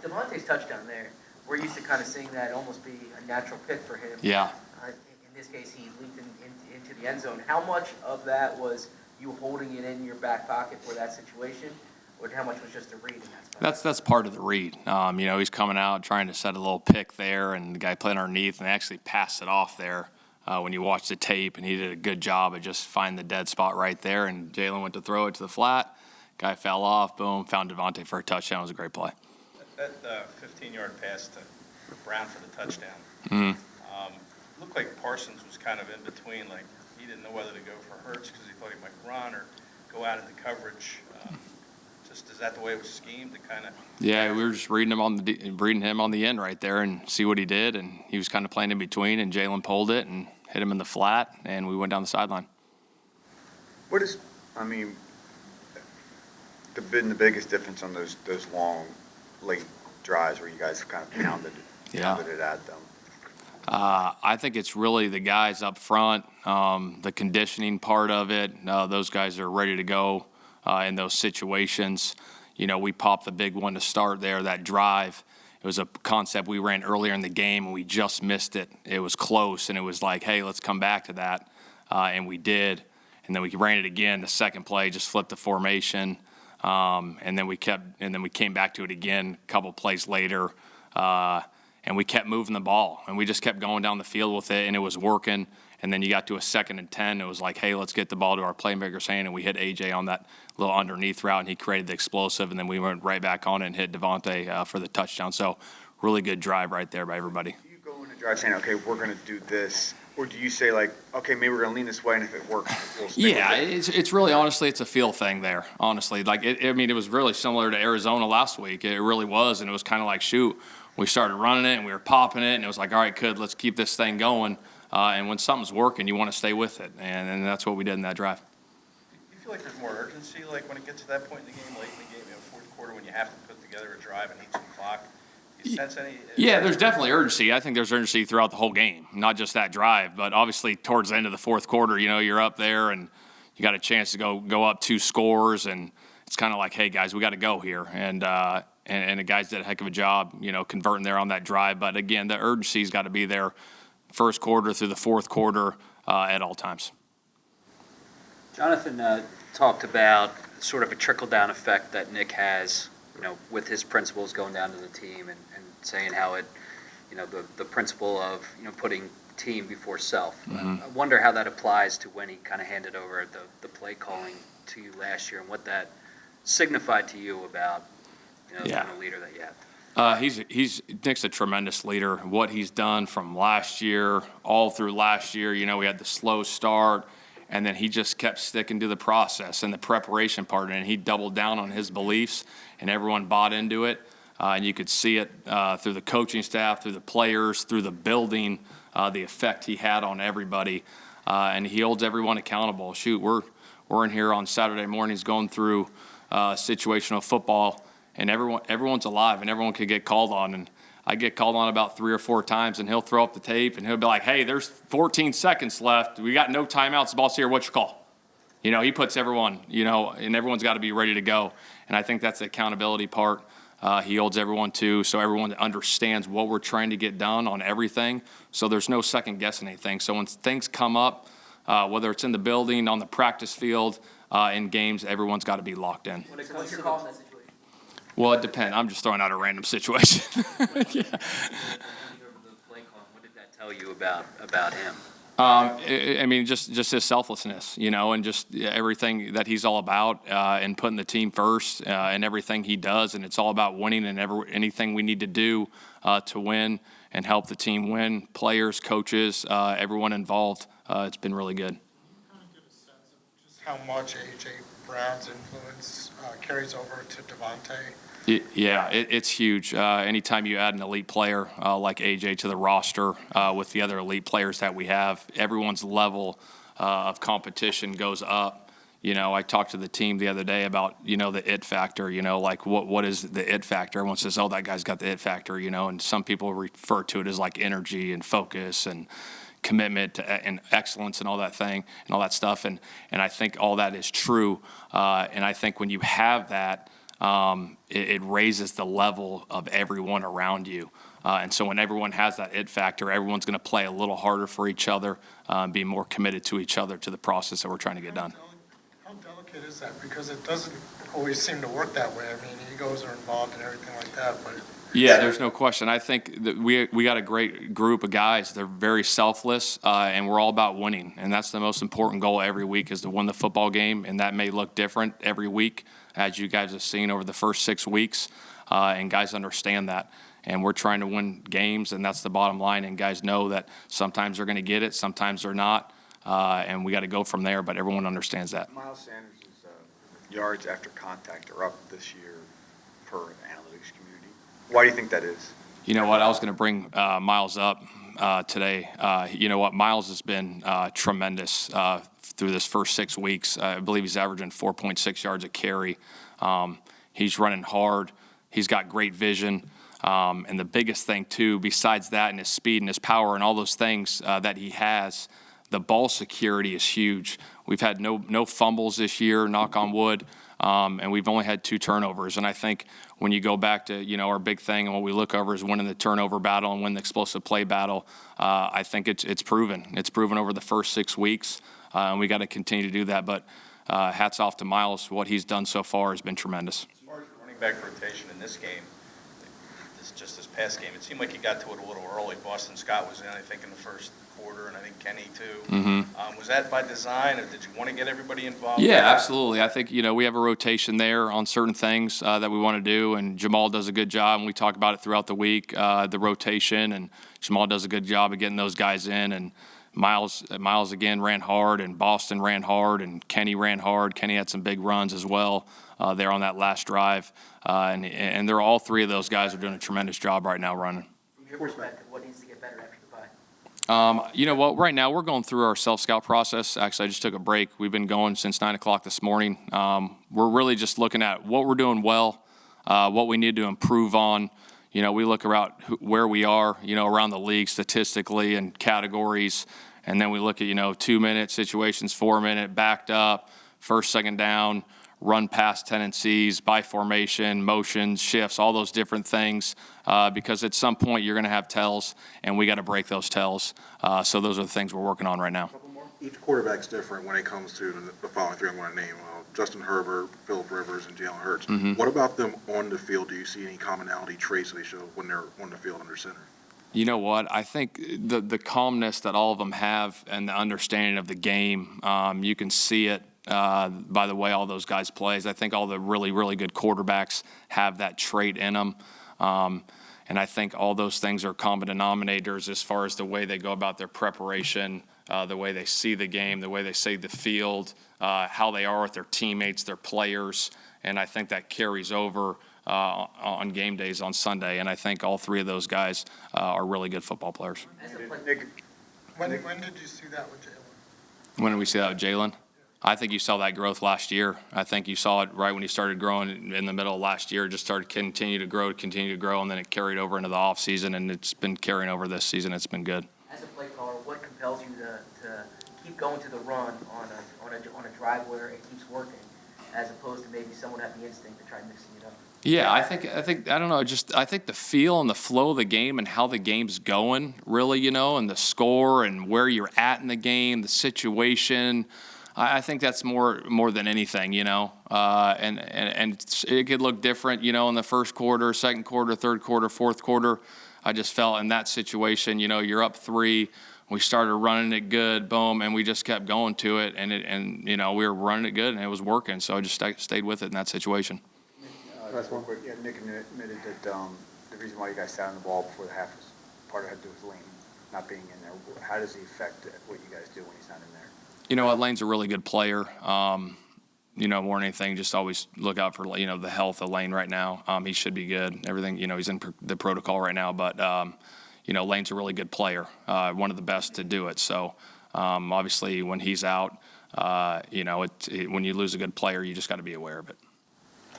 DeVonta's touchdown there, we're used to kind of seeing that almost be a natural pick for him. Yeah. In this case, he leaped into the end zone. How much of that was you holding it in your back pocket for that situation, or how much was just a read in that spot? That's part of the read. He's coming out trying to set a little pick there, and the guy playing underneath, and they actually passed it off there when you watch the tape, and he did a good job of just finding the dead spot right there, and Jalen went to throw it to the flat. Guy fell off, boom, found DeVonta for a touchdown. It was a great play. That 15-yard pass to Brown for the touchdown. Mm-hmm. Looked like Parsons was kind of in between. Like, he didn't know whether to go for Hurts because he thought he might run or go out into coverage. Is that the way it was schemed? To kind of. Yeah, we were just reading him on the end right there and see what he did, and he was kind of playing in between, and Jalen pulled it and hit him in the flat, and we went down the sideline. Been the biggest difference on those long, late drives where you guys kind of pounded it at them? I think it's really the guys up front, the conditioning part of it. Those guys are ready to go in those situations. We popped the big one to start there, that drive. It was a concept we ran earlier in the game, and we just missed it. It was close, and it was like, hey, let's come back to that, and we did. And then we ran it again. The second play, just flipped the formation, and then we came back to it again a couple plays later. And we kept moving the ball, and we just kept going down the field with it, and it was working. And then you got to a 2nd and 10. It was like, hey, let's get the ball to our playmaker's hand, and we hit AJ on that little underneath route, and he created the explosive, and then we went right back on it and hit DeVonta for the touchdown. So really good drive right there by everybody. Do you go in a drive saying, okay, we're going to do this, or do you say, like, okay, maybe we're going to lean this way, and if it works, we'll stick with it? It's really, honestly, it's a feel thing there, honestly. Like, it was really similar to Arizona last week. It really was, and it was kind of like, shoot, we started running it, and we were popping it, and it was like, all right, good, let's keep this thing going. And when something's working, you want to stay with it, and that's what we did in that drive. Do you feel like there's more urgency, like when it gets to that point in the game, late in the game, fourth quarter, when you have to put together a drive and need some clock? Do you sense any? Yeah, there's definitely urgency. I think there's urgency throughout the whole game, not just that drive, but obviously towards the end of the fourth quarter, you're up there, and you got a chance to go up 2 scores, and it's kind of like, hey, guys, we got to go here. And the guys did a heck of a job, converting there on that drive. But, again, the urgency's got to be there first quarter through the fourth quarter at all times. Jonathan talked about sort of a trickle-down effect that Nick has, with his principles going down to the team and saying how it, the principle of, putting team before self. Mm-hmm. I wonder how that applies to when he kind of handed over the play calling to you last year and what that signified to you about, the kind of leader that you have. Nick's a tremendous leader. What he's done from last year, all through last year, we had the slow start, and then he just kept sticking to the process and the preparation part, and he doubled down on his beliefs, and everyone bought into it. And you could see it through the coaching staff, through the players, through the building, the effect he had on everybody. And he holds everyone accountable. Shoot, we're in here on Saturday mornings going through situational football, and everyone's alive, and everyone could get called on. And I get called on about 3 or 4 times, and he'll throw up the tape, and he'll be like, hey, there's 14 seconds left. We got no timeouts. The ball's here. What's your call? He puts everyone, and everyone's got to be ready to go. And I think that's the accountability part. He holds everyone to, so everyone understands what we're trying to get done on everything. So there's no second guessing anything. So when things come up, whether it's in the building, on the practice field, in games, everyone's got to be locked in. What's your call in that situation? Well, it depends. I'm just throwing out a random situation. Yeah. What did that tell you about him? Just his selflessness, and just everything that he's all about, and putting the team first in everything he does. And it's all about winning and anything we need to do to win and help the team win, players, coaches, everyone involved. It's been really good. Kind of get a sense of just how much A.J. Brown's influence carries over to DeVonta. Yeah, it's huge. Anytime you add an elite player like AJ to the roster with the other elite players that we have, everyone's level of competition goes up. I talked to the team the other day about, the it factor, like what is the it factor? Everyone says, oh, that guy's got the it factor, and some people refer to it as like energy and focus and commitment and excellence and all that thing and all that stuff. And I think all that is true. And I think when you have that, it raises the level of everyone around you. And so when everyone has that it factor, everyone's going to play a little harder for each other, be more committed to each other, to the process that we're trying to get done. How delicate is that? Because it doesn't always seem to work that way. I mean, egos are involved and everything like that, but. Yeah, there's no question. I think that we got a great group of guys. They're very selfless, and we're all about winning. And that's the most important goal every week, is to win the football game. And that may look different every week, as you guys have seen over the first 6 weeks. And guys understand that. And we're trying to win games, and that's the bottom line. And guys know that sometimes they're going to get it, sometimes they're not. And we got to go from there, but everyone understands that. Miles Sanders' yards after contact are up this year per analytics community. Why do you think that is? You know what? I was going to bring Miles up today. You know what? Miles has been tremendous through this first 6 weeks. I believe he's averaging 4.6 yards a carry. He's running hard. He's got great vision. And the biggest thing, too, besides that and his speed and his power and all those things that he has, the ball security is huge. We've had no fumbles this year, knock on wood, and we've only had 2 turnovers. And I think when you go back to, you know, our big thing and what we look over is winning the turnover battle and winning the explosive play battle, I think it's proven. It's proven over the first 6 weeks, and we got to continue to do that. But hats off to Miles. What he's done so far has been tremendous. As far as running back rotation in this game, this past game, it seemed like he got to it a little early. Boston Scott was in, I think, in the first quarter, and I think Kenny too. Mm-hmm. Was that by design, or did you want to get everybody involved? Yeah, absolutely. I think, you know, we have a rotation there on certain things that we want to do, and Jamal does a good job, and we talk about it throughout the week, the rotation, and Jamal does a good job of getting those guys in, and Miles again ran hard, and Boston ran hard, and Kenny ran hard. Kenny had some big runs as well there on that last drive, and they're all 3 of those guys are doing a tremendous job right now running. From your perspective, what needs to get better after the bye? You know what? Right now we're going through our self-scout process. Actually, I just took a break. We've been going since 9 o'clock this morning. We're really just looking at what we're doing well, what we need to improve on. You know, we look around where we are, you know, around the league statistically and categories, and then we look at, you know, 2-minute situations, 4-minute, backed up, first, second down, run pass tendencies, by formation, motions, shifts, all those different things, because at some point you're going to have tells, and we got to break those tells. So those are the things we're working on right now. Each quarterback's different when it comes to the following 3 I'm going to name. Justin Herbert, Phillip Rivers, and Jalen Hurts. Mm-hmm. What about them on the field? Do you see any commonality traits they show when they're on the field under center? You know what? I think the calmness that all of them have and the understanding of the game, you can see it by the way all those guys plays. I think all the really, really good quarterbacks have that trait in them. And I think all those things are common denominators as far as the way they go about their preparation, the way they see the game, the way they see the field, how they are with their teammates, their players. And I think that carries over on game days on Sunday. And I think all 3 of those guys are really good football players. When did you see that with Jalen? When did we see that with Jalen? I think you saw that growth last year. I think you saw it right when he started growing in the middle of last year. It just started continue to grow, and then it carried over into the offseason, and it's been carrying over this season. It's been good. As a play caller, what compels you to keep going to the run on a drive where it keeps working, as opposed to maybe someone having the instinct to try mixing it up? Yeah, I think I don't know. I think the feel and the flow of the game and how the game's going, really, you know, and the score and where you're at in the game, the situation. I think that's more than anything, you know, and it could look different, you know, in the first quarter, second quarter, third quarter, fourth quarter. I just felt in that situation, you know, you're up 3, we started running it good, boom, and we just kept going to it, and you know, we were running it good and it was working, so I just stayed with it in that situation. That's one quick. Yeah, Nick admitted that the reason why you guys sat on the ball before the half was part of it had to do with Lane not being in there. How does he affect what you guys do when he's not in there? You know what, Lane's a really good player. You know, more than anything, just always look out for, you know, the health of Lane right now. He should be good. Everything, you know, he's in the protocol right now, but, you know, Lane's a really good player, one of the best to do it. So, obviously, when he's out, you know, when you lose a good player, you just got to be aware of it.